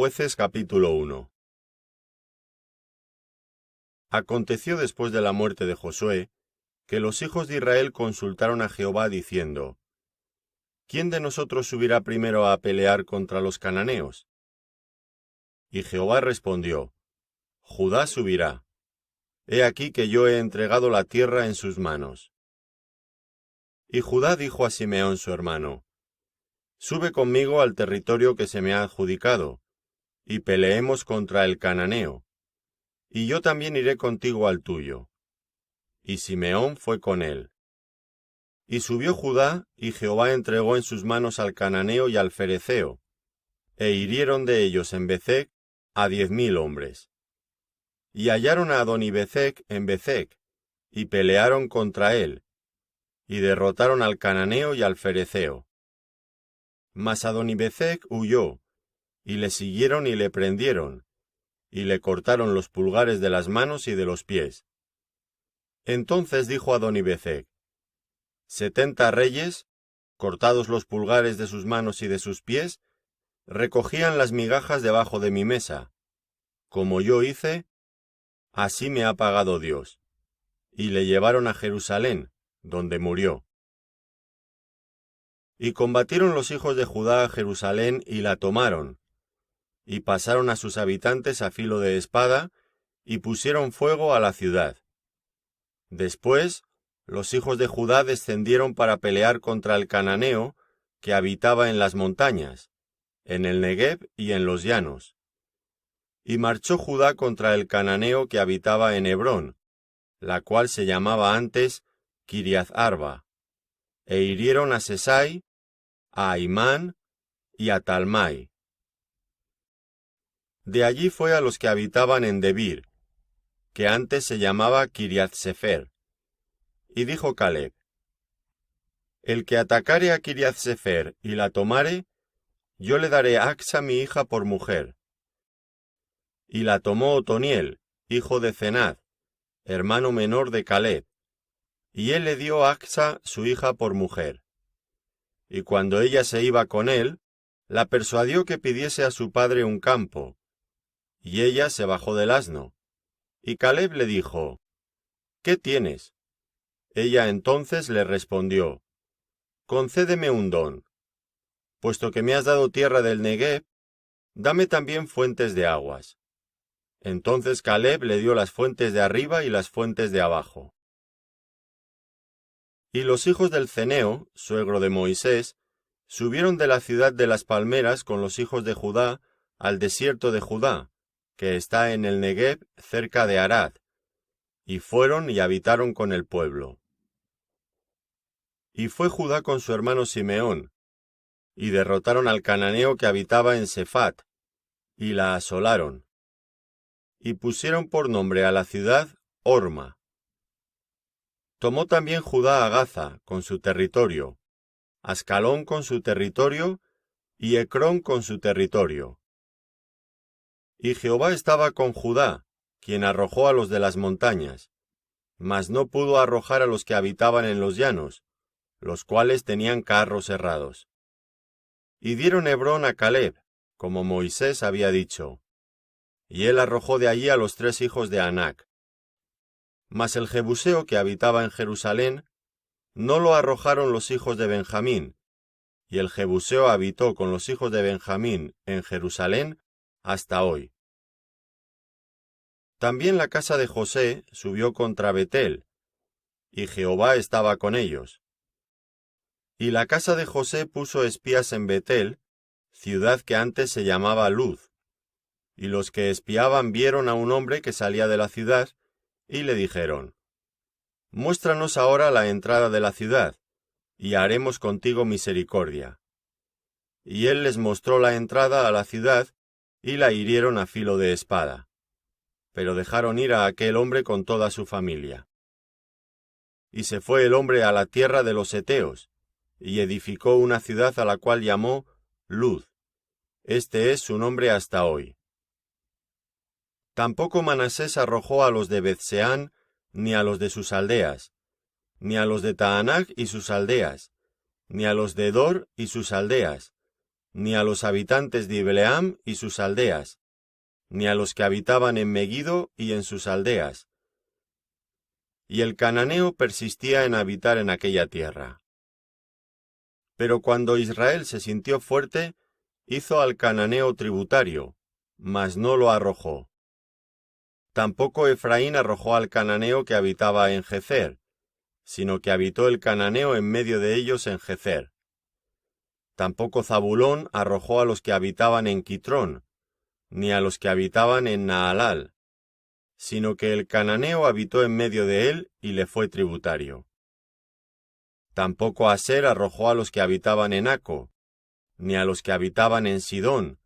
Jueces capítulo 1. Aconteció después de la muerte de Josué, que los hijos de Israel consultaron a Jehová diciendo: ¿Quién de nosotros subirá primero a pelear contra los cananeos? Y Jehová respondió: Judá subirá. He aquí que yo he entregado la tierra en sus manos. Y Judá dijo a Simeón su hermano: Sube conmigo al territorio que se me ha adjudicado, y peleemos contra el cananeo, y yo también iré contigo al tuyo. Y Simeón fue con él. Y subió Judá, y Jehová entregó en sus manos al cananeo y al fereceo, e hirieron de ellos en Bezec a 10,000 hombres. Y hallaron a Adonibezec en Bezec, y pelearon contra él, y derrotaron al cananeo y al fereceo. Mas Adonibezec huyó, y le siguieron y le prendieron, y le cortaron los pulgares de las manos y de los pies. Entonces dijo Adonibezec: 70 reyes, cortados los pulgares de sus manos y de sus pies, recogían las migajas debajo de mi mesa. Como yo hice, así me ha pagado Dios. Y le llevaron a Jerusalén, donde murió. Y combatieron los hijos de Judá a Jerusalén y la tomaron, y pasaron a sus habitantes a filo de espada, y pusieron fuego a la ciudad. Después, los hijos de Judá descendieron para pelear contra el cananeo, que habitaba en las montañas, en el Negueb y en los llanos. Y marchó Judá contra el cananeo que habitaba en Hebrón, la cual se llamaba antes Kiriath Arba, e hirieron a Sesai, a Aimán y a Talmai. De allí fue a los que habitaban en Debir, que antes se llamaba Kiriath Sefer. Y dijo Caleb: El que atacare a Kiriath Sefer y la tomare, yo le daré a Acsa mi hija por mujer. Y la tomó Otoniel, hijo de Cenaz, hermano menor de Caleb, y él le dio a Acsa su hija por mujer. Y cuando ella se iba con él, la persuadió que pidiese a su padre un campo, y ella se bajó del asno. Y Caleb le dijo: ¿Qué tienes? Ella entonces le respondió: Concédeme un don. Puesto que me has dado tierra del Negueb, dame también fuentes de aguas. Entonces Caleb le dio las fuentes de arriba y las fuentes de abajo. Y los hijos del Ceneo, suegro de Moisés, subieron de la ciudad de las palmeras con los hijos de Judá al desierto de Judá, que está en el Negueb cerca de Arad, y fueron y habitaron con el pueblo. Y fue Judá con su hermano Simeón, y derrotaron al cananeo que habitaba en Sefat, y la asolaron. Y pusieron por nombre a la ciudad Horma. Tomó también Judá a Gaza con su territorio, Ascalón con su territorio, y Ecrón con su territorio. Y Jehová estaba con Judá, quien arrojó a los de las montañas, mas no pudo arrojar a los que habitaban en los llanos, los cuales tenían carros herrados. Y dieron Hebrón a Caleb, como Moisés había dicho, y él arrojó de allí a los 3 hijos de Anac. Mas el jebuseo que habitaba en Jerusalén no lo arrojaron los hijos de Benjamín, y el jebuseo habitó con los hijos de Benjamín en Jerusalén hasta hoy. También la casa de José subió contra Betel, y Jehová estaba con ellos. Y la casa de José puso espías en Betel, ciudad que antes se llamaba Luz. Y los que espiaban vieron a un hombre que salía de la ciudad, y le dijeron: Muéstranos ahora la entrada de la ciudad, y haremos contigo misericordia. Y él les mostró la entrada a la ciudad, y la hirieron a filo de espada. Pero dejaron ir a aquel hombre con toda su familia. Y se fue el hombre a la tierra de los heteos, y edificó una ciudad a la cual llamó Luz. Este es su nombre hasta hoy. Tampoco Manasés arrojó a los de Bethseán, ni a los de sus aldeas, ni a los de Taanach y sus aldeas, ni a los de Dor y sus aldeas, ni a los habitantes de Ibleam y sus aldeas, ni a los que habitaban en Megiddo y en sus aldeas. Y el cananeo persistía en habitar en aquella tierra. Pero cuando Israel se sintió fuerte, hizo al cananeo tributario, mas no lo arrojó. Tampoco Efraín arrojó al cananeo que habitaba en Gezer, sino que habitó el cananeo en medio de ellos en Gezer. Tampoco Zabulón arrojó a los que habitaban en Quitrón, ni a los que habitaban en Naalal, sino que el cananeo habitó en medio de él y le fue tributario. Tampoco Aser arrojó a los que habitaban en Aco, ni a los que habitaban en Sidón,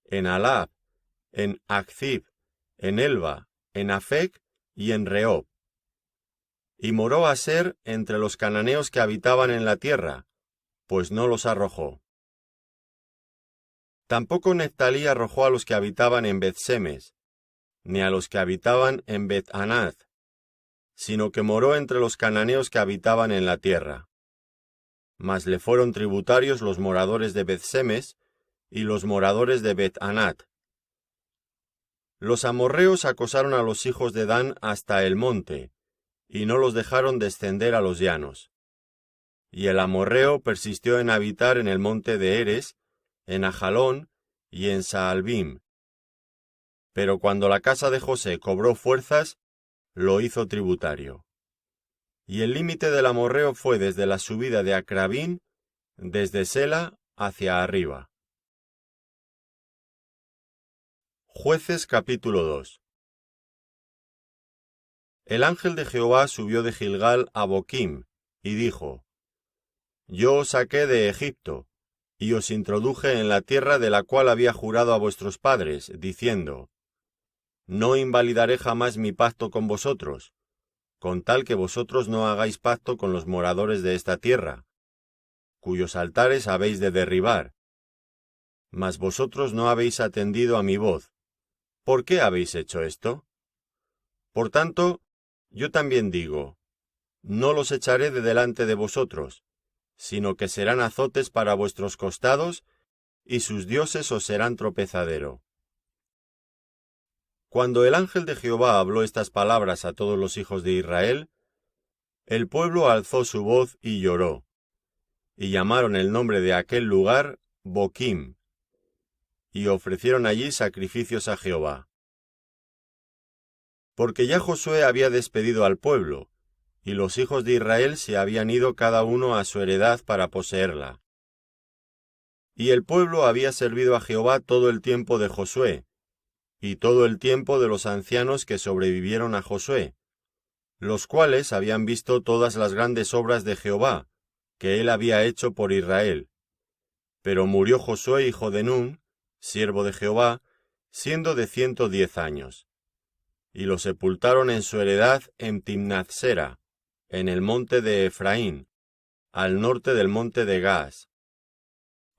en Alab, en Akzib, en Elba, en Afec y en Rehob. Y moró Aser entre los cananeos que habitaban en la tierra, pues no los arrojó. Tampoco Neftalí arrojó a los que habitaban en Bet-Semes, ni a los que habitaban en Bet-Anath, sino que moró entre los cananeos que habitaban en la tierra. Mas le fueron tributarios los moradores de Bet-Semes y los moradores de Bet-Anath. Los amorreos acosaron a los hijos de Dan hasta el monte, y no los dejaron descender a los llanos. Y el amorreo persistió en habitar en el monte de Eres, en Ajalón y en Saalbim. Pero cuando la casa de José cobró fuerzas, lo hizo tributario. Y el límite del amorreo fue desde la subida de Acrabín, desde Sela hacia arriba. Jueces capítulo 2. El ángel de Jehová subió de Gilgal a Boquim, y dijo: Yo os saqué de Egipto, y os introduje en la tierra de la cual había jurado a vuestros padres, diciendo: No invalidaré jamás mi pacto con vosotros, con tal que vosotros no hagáis pacto con los moradores de esta tierra, cuyos altares habéis de derribar. Mas vosotros no habéis atendido a mi voz. ¿Por qué habéis hecho esto? Por tanto, yo también digo: no los echaré de delante de vosotros, sino que serán azotes para vuestros costados, y sus dioses os serán tropezadero. Cuando el ángel de Jehová habló estas palabras a todos los hijos de Israel, el pueblo alzó su voz y lloró, y llamaron el nombre de aquel lugar Boquim, y ofrecieron allí sacrificios a Jehová. Porque ya Josué había despedido al pueblo, y los hijos de Israel se habían ido cada uno a su heredad para poseerla. Y el pueblo había servido a Jehová todo el tiempo de Josué, y todo el tiempo de los ancianos que sobrevivieron a Josué, los cuales habían visto todas las grandes obras de Jehová, que él había hecho por Israel. Pero murió Josué hijo de Nun, siervo de Jehová, siendo de 110 años. Y lo sepultaron en su heredad en Timnath-Sera, en el monte de Efraín, al norte del monte de Gaas.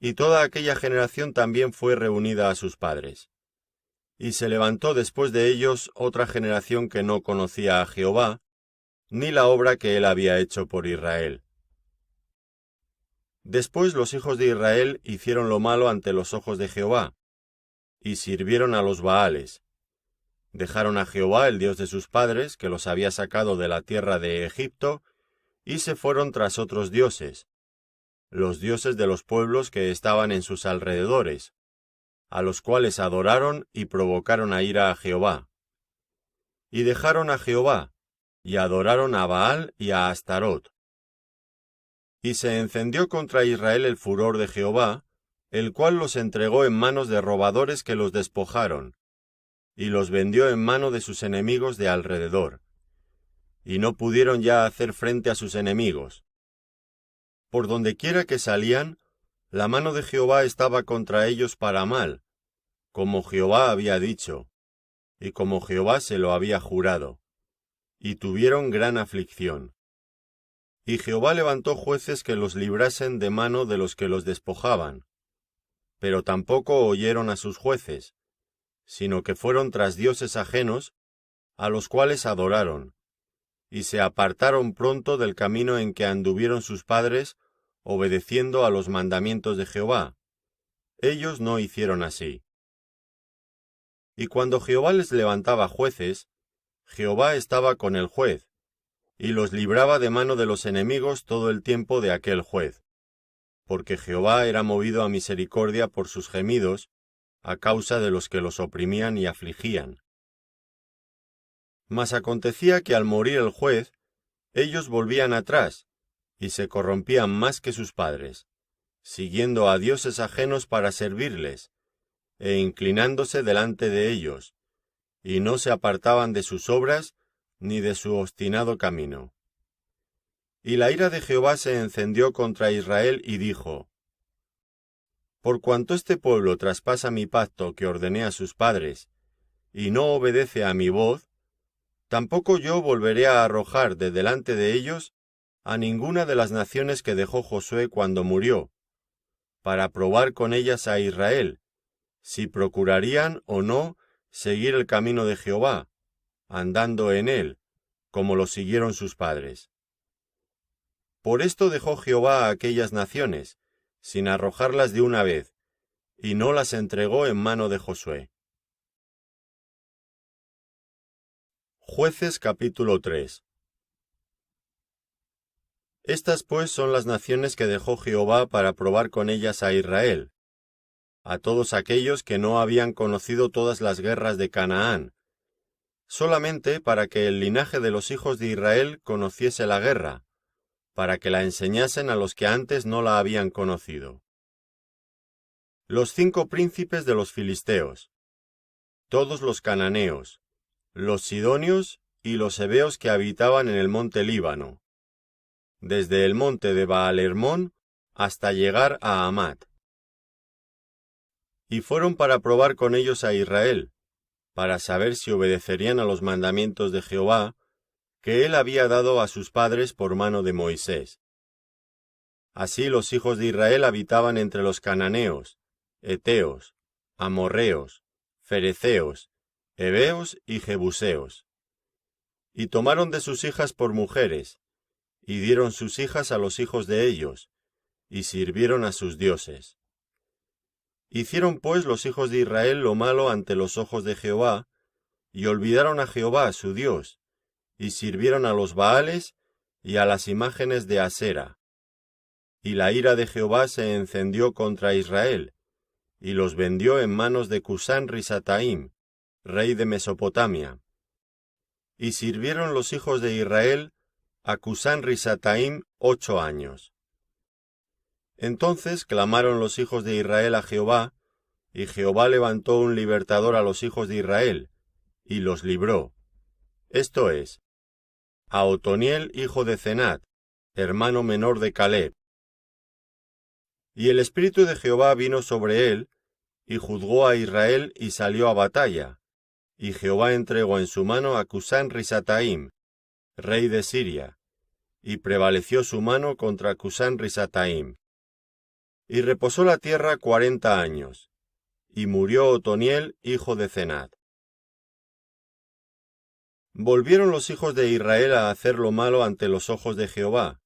Y toda aquella generación también fue reunida a sus padres. Y se levantó después de ellos otra generación que no conocía a Jehová, ni la obra que él había hecho por Israel. Después los hijos de Israel hicieron lo malo ante los ojos de Jehová, y sirvieron a los Baales. Dejaron a Jehová, el Dios de sus padres, que los había sacado de la tierra de Egipto, y se fueron tras otros dioses, los dioses de los pueblos que estaban en sus alrededores, a los cuales adoraron y provocaron a ira a Jehová. Y dejaron a Jehová, y adoraron a Baal y a Astarot. Y se encendió contra Israel el furor de Jehová, el cual los entregó en manos de robadores que los despojaron, y los vendió en mano de sus enemigos de alrededor, y no pudieron ya hacer frente a sus enemigos. Por donde quiera que salían, la mano de Jehová estaba contra ellos para mal, como Jehová había dicho, y como Jehová se lo había jurado, y tuvieron gran aflicción. Y Jehová levantó jueces que los librasen de mano de los que los despojaban, pero tampoco oyeron a sus jueces, sino que fueron tras dioses ajenos, a los cuales adoraron, y se apartaron pronto del camino en que anduvieron sus padres, obedeciendo a los mandamientos de Jehová, ellos no hicieron así. Y cuando Jehová les levantaba jueces, Jehová estaba con el juez, y los libraba de mano de los enemigos todo el tiempo de aquel juez, porque Jehová era movido a misericordia por sus gemidos, a causa de los que los oprimían y afligían. Mas acontecía que al morir el juez, ellos volvían atrás, y se corrompían más que sus padres, siguiendo a dioses ajenos para servirles, e inclinándose delante de ellos, y no se apartaban de sus obras ni de su obstinado camino. Y la ira de Jehová se encendió contra Israel y dijo: Por cuanto este pueblo traspasa mi pacto que ordené a sus padres, y no obedece a mi voz, tampoco yo volveré a arrojar de delante de ellos a ninguna de las naciones que dejó Josué cuando murió, para probar con ellas a Israel, si procurarían o no seguir el camino de Jehová, andando en él, como lo siguieron sus padres. Por esto dejó Jehová a aquellas naciones, sin arrojarlas de una vez, y no las entregó en mano de Josué. Jueces capítulo 3. Estas pues son las naciones que dejó Jehová para probar con ellas a Israel, a todos aquellos que no habían conocido todas las guerras de Canaán, solamente para que el linaje de los hijos de Israel conociese la guerra, para que la enseñasen a los que antes no la habían conocido. Los 5 príncipes de los filisteos, todos los cananeos, los sidonios y los heveos que habitaban en el monte Líbano, desde el monte de Baal-Hermón hasta llegar a Hamat. Y fueron para probar con ellos a Israel, para saber si obedecerían a los mandamientos de Jehová, que él había dado a sus padres por mano de Moisés. Así los hijos de Israel habitaban entre los cananeos, heteos, amorreos, fereceos, heveos y jebuseos. Y tomaron de sus hijas por mujeres, y dieron sus hijas a los hijos de ellos, y sirvieron a sus dioses. Hicieron pues los hijos de Israel lo malo ante los ojos de Jehová, y olvidaron a Jehová su Dios, y sirvieron a los Baales y a las imágenes de Asera. Y la ira de Jehová se encendió contra Israel, y los vendió en manos de Cusán Risataim, rey de Mesopotamia. Y sirvieron los hijos de Israel a Cusán Risataim 8 años. Entonces clamaron los hijos de Israel a Jehová, y Jehová levantó un libertador a los hijos de Israel, y los libró. Esto es, a Otoniel hijo de Cenat, hermano menor de Caleb. Y el espíritu de Jehová vino sobre él, y juzgó a Israel y salió a batalla, y Jehová entregó en su mano a Cusán Risataim, rey de Siria, y prevaleció su mano contra Cusán Risataim. Y reposó la tierra 40 años, y murió Otoniel hijo de Cenat. Volvieron los hijos de Israel a hacer lo malo ante los ojos de Jehová,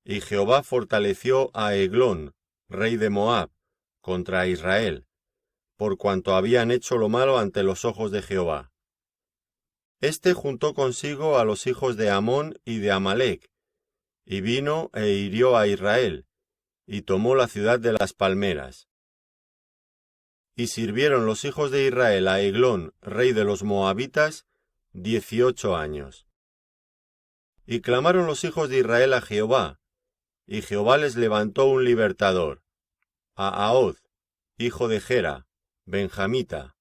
y Jehová fortaleció a Eglón, rey de Moab, contra Israel, por cuanto habían hecho lo malo ante los ojos de Jehová. Este juntó consigo a los hijos de Amón y de Amalec, y vino e hirió a Israel, y tomó la ciudad de las palmeras. Y sirvieron los hijos de Israel a Eglón, rey de los Moabitas, 18 años. Y clamaron los hijos de Israel a Jehová, y Jehová les levantó un libertador, a Ahod, hijo de Gera, benjamita,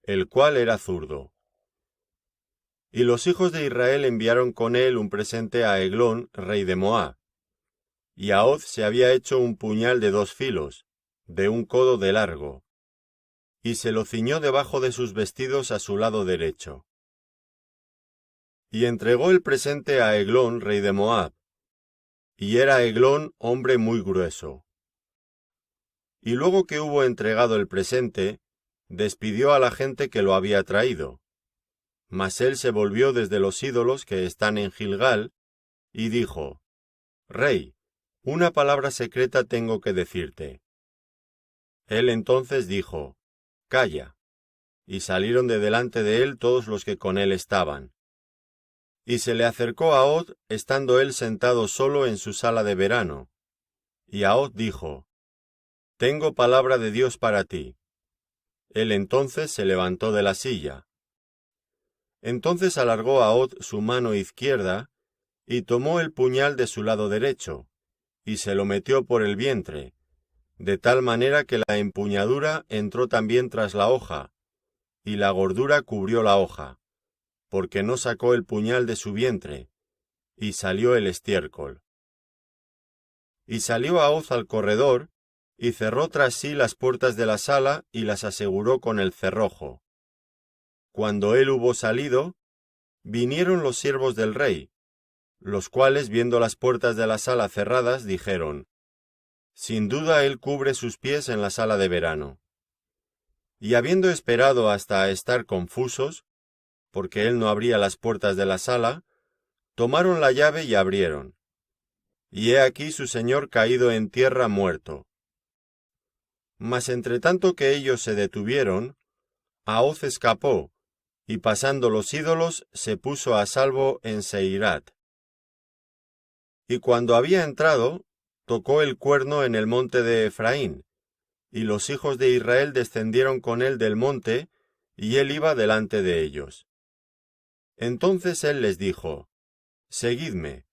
el cual era zurdo. Y los hijos de Israel enviaron con él un presente a Eglón, rey de Moab. Y Ahod se había hecho un puñal de 2 filos, de 1 codo de largo, y se lo ciñó debajo de sus vestidos a su lado derecho. Y entregó el presente a Eglón, rey de Moab, y era Eglón hombre muy grueso. Y luego que hubo entregado el presente, despidió a la gente que lo había traído. Mas él se volvió desde los ídolos que están en Gilgal, y dijo: Rey, una palabra secreta tengo que decirte. Él entonces dijo, «Calla», y salieron de delante de él todos los que con él estaban. Y se le acercó a Ahod, estando él sentado solo en su sala de verano. Y Ahod dijo, «Tengo palabra de Dios para ti». Él entonces se levantó de la silla. Entonces alargó Ahod su mano izquierda, y tomó el puñal de su lado derecho, y se lo metió por el vientre, de tal manera que la empuñadura entró también tras la hoja, y la gordura cubrió la hoja, porque no sacó el puñal de su vientre, y salió el estiércol. Y salió Ahod al corredor, y cerró tras sí las puertas de la sala, y las aseguró con el cerrojo. Cuando él hubo salido, vinieron los siervos del rey, los cuales, viendo las puertas de la sala cerradas, dijeron, «Sin duda él cubre sus pies en la sala de verano». Y habiendo esperado hasta estar confusos, porque él no abría las puertas de la sala, tomaron la llave y abrieron. Y he aquí su señor caído en tierra muerto. Mas entre tanto que ellos se detuvieron, Ahod escapó, y pasando los ídolos se puso a salvo en Seirat. Y cuando había entrado, tocó el cuerno en el monte de Efraín, y los hijos de Israel descendieron con él del monte, y él iba delante de ellos. Entonces él les dijo, «Seguidme,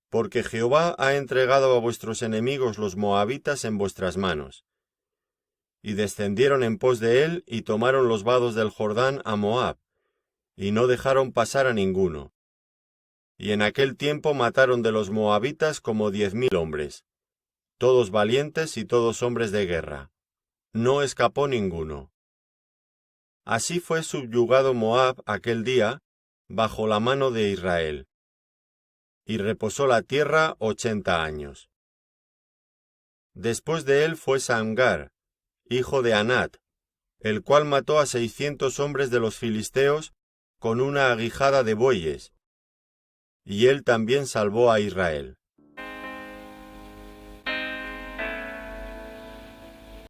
porque Jehová ha entregado a vuestros enemigos los moabitas en vuestras manos». Y descendieron en pos de él, y tomaron los vados del Jordán a Moab, y no dejaron pasar a ninguno. Y en aquel tiempo mataron de los moabitas como 10,000 hombres, todos valientes y todos hombres de guerra. No escapó ninguno. Así fue subyugado Moab aquel día, bajo la mano de Israel. Y reposó la tierra 80 años. Después de él fue Samgar, hijo de Anat, el cual mató a 600 hombres de los filisteos con una aguijada de bueyes, y él también salvó a Israel.